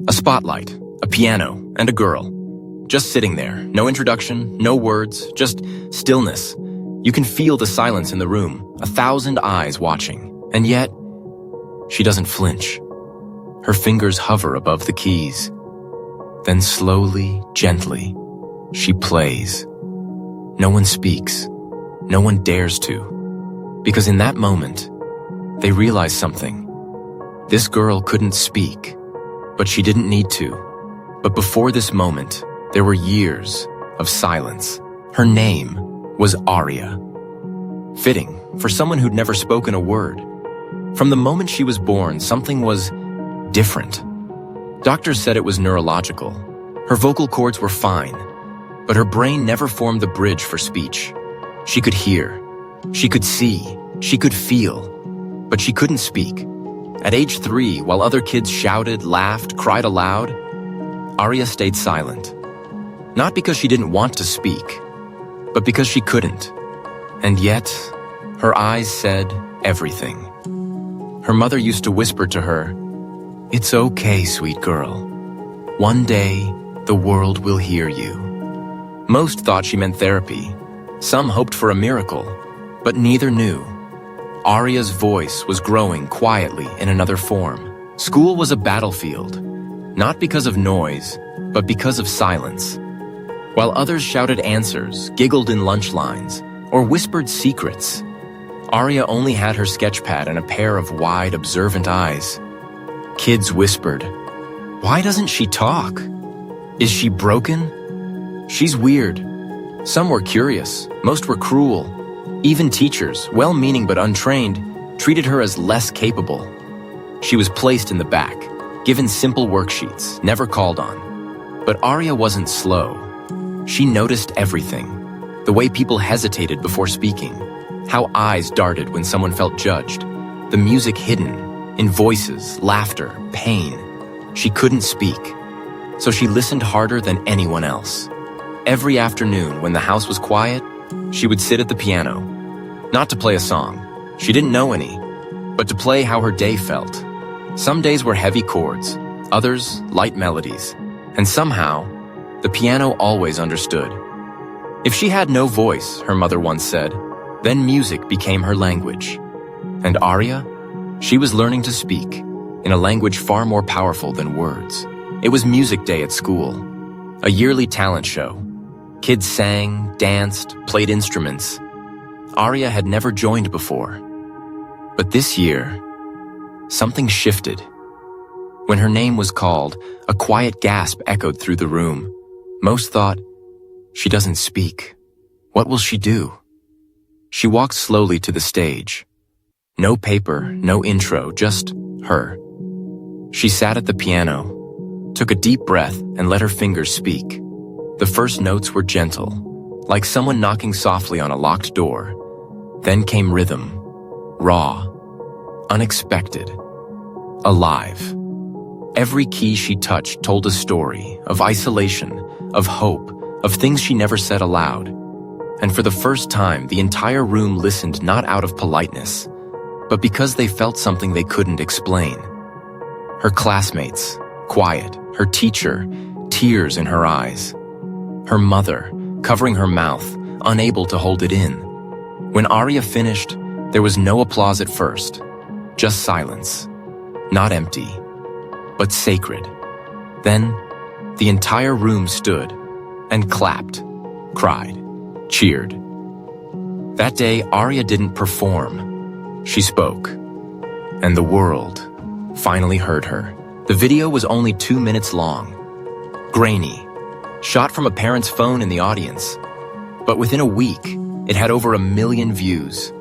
A spotlight, a piano, and a girl. Just sitting there, no introduction, no words, just stillness. You can feel the silence in the room, 1,000 eyes watching, and yet, she doesn't flinch. Her fingers hover above the keys. Then slowly, gently, she plays. No one speaks. No one dares to. Because in that moment, they realize something. This girl couldn't speak, but she didn't need to. But before this moment, there were years of silence. Her name was Aria. Fitting for someone who'd never spoken a word. From the moment she was born, something was different. Doctors said it was neurological. Her vocal cords were fine, but her brain never formed the bridge for speech. She could hear, she could see, she could feel, but she couldn't speak. At age 3, while other kids shouted, laughed, cried aloud, Aria stayed silent. Not because she didn't want to speak, but because she couldn't. And yet, her eyes said everything. Her mother used to whisper to her, "It's okay, sweet girl. One day, the world will hear you." Most thought she meant therapy. Some hoped for a miracle, but neither knew. Aria's voice was growing quietly in another form. School was a battlefield, not because of noise, but because of silence. While others shouted answers, giggled in lunch lines, or whispered secrets, Aria only had her sketchpad and a pair of wide, observant eyes. Kids whispered, "Why doesn't she talk? Is she broken? She's weird." Some were curious, most were cruel. Even teachers, well-meaning but untrained, treated her as less capable. She was placed in the back, given simple worksheets, never called on. But Aria wasn't slow. She noticed everything. The way people hesitated before speaking, how eyes darted when someone felt judged, the music hidden in voices, laughter, pain. She couldn't speak, so she listened harder than anyone else. Every afternoon when the house was quiet, she would sit at the piano. Not to play a song, she didn't know any, but to play how her day felt. Some days were heavy chords, others light melodies, and somehow, the piano always understood. If she had no voice, her mother once said, then music became her language. And Aria? She was learning to speak, in a language far more powerful than words. It was music day at school, a yearly talent show. Kids sang, danced, played instruments. Aria had never joined before. But this year, something shifted. When her name was called, a quiet gasp echoed through the room. Most thought, she doesn't speak. What will she do? She walked slowly to the stage. No paper, no intro, just her. She sat at the piano, took a deep breath, and let her fingers speak. The first notes were gentle, like someone knocking softly on a locked door. Then came rhythm, raw, unexpected, alive. Every key she touched told a story of isolation, of hope, of things she never said aloud. And for the first time, the entire room listened not out of politeness, but because they felt something they couldn't explain. Her classmates, quiet, her teacher, tears in her eyes. Her mother, covering her mouth, unable to hold it in. When Aria finished, there was no applause at first, just silence. Not empty, but sacred. Then, the entire room stood and clapped, cried, cheered. That day, Aria didn't perform. She spoke, and the world finally heard her. The video was only 2 minutes long, grainy, shot from a parent's phone in the audience. But within a week, it had over 1 million views.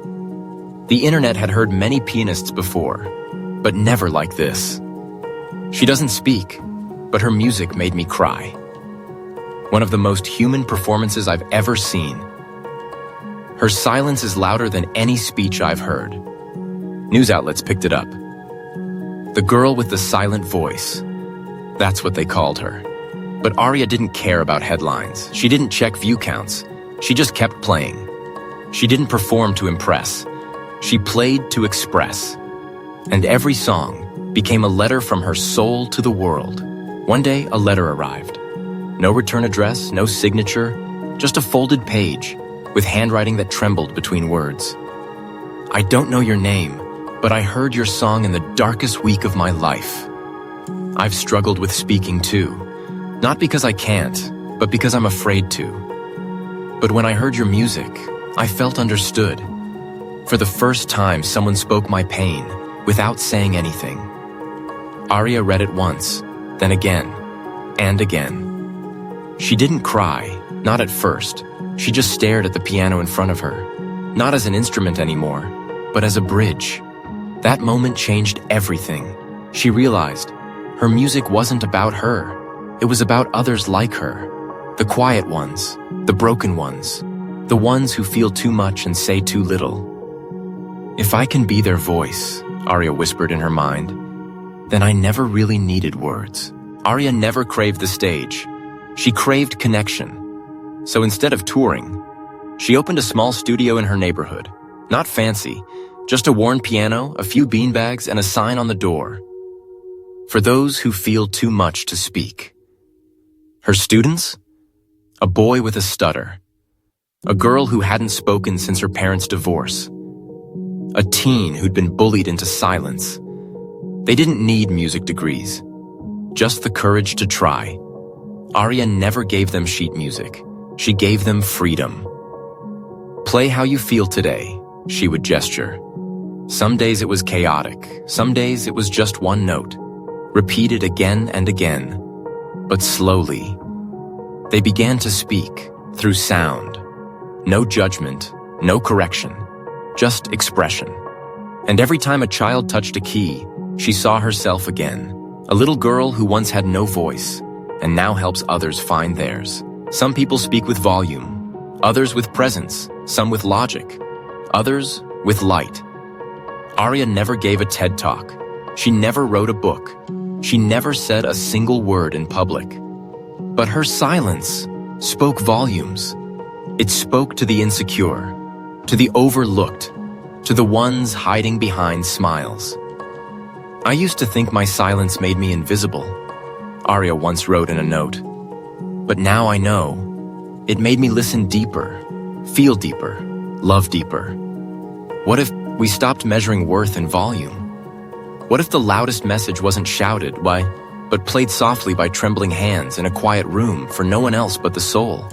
The internet had heard many pianists before, but never like this. She doesn't speak, but her music made me cry. One of the most human performances I've ever seen. Her silence is louder than any speech I've heard. News outlets picked it up. The girl with the silent voice. That's what they called her. But Aria didn't care about headlines. She didn't check view counts. She just kept playing. She didn't perform to impress. She played to express. And every song became a letter from her soul to the world. One day, a letter arrived. No return address, no signature, just a folded page with handwriting that trembled between words. I don't know your name, but I heard your song in the darkest week of my life. I've struggled with speaking too, not because I can't, but because I'm afraid to. But when I heard your music, I felt understood. For the first time, someone spoke my pain without saying anything. Aria read it once, then again, and again. She didn't cry, not at first. She just stared at the piano in front of her, not as an instrument anymore, but as a bridge. That moment changed everything. She realized her music wasn't about her. It was about others like her. The quiet ones, the broken ones, the ones who feel too much and say too little. If I can be their voice, Aria whispered in her mind, then I never really needed words. Aria never craved the stage. She craved connection. So instead of touring, she opened a small studio in her neighborhood. Not fancy, just a worn piano, a few beanbags, and a sign on the door. For those who feel too much to speak. Her students? A boy with a stutter. A girl who hadn't spoken since her parents' divorce. A teen who'd been bullied into silence. They didn't need music degrees, just the courage to try. Aria never gave them sheet music. She gave them freedom. Play how you feel today, she would gesture. Some days it was chaotic. Some days it was just one note, repeated again and again. But slowly, they began to speak through sound. No judgment, no correction, just expression. And every time a child touched a key, she saw herself again. A little girl who once had no voice, and now helps others find theirs. Some people speak with volume, others with presence, some with logic, others with light. Aria never gave a TED Talk. She never wrote a book. She never said a single word in public. But her silence spoke volumes. It spoke to the insecure, to the overlooked, to the ones hiding behind smiles. I used to think my silence made me invisible, Aria once wrote in a note. But now I know, it made me listen deeper, feel deeper, love deeper. What if we stopped measuring worth in volume? What if the loudest message wasn't shouted, but played softly by trembling hands in a quiet room for no one else but the soul?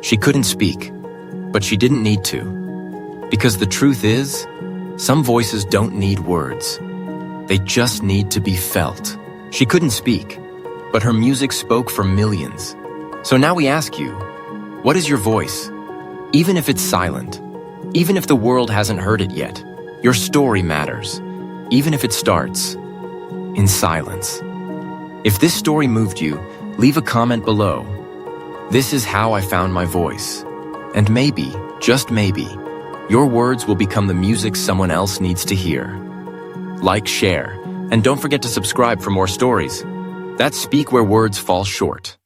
She couldn't speak, but she didn't need to. Because the truth is, some voices don't need words. They just need to be felt. She couldn't speak, but her music spoke for millions. So now we ask you, what is your voice? Even if it's silent, even if the world hasn't heard it yet, your story matters, even if it starts in silence. If this story moved you, leave a comment below. This is how I found my voice. And maybe, just maybe, your words will become the music someone else needs to hear. Like, share, and don't forget to subscribe for more stories that speak where words fall short.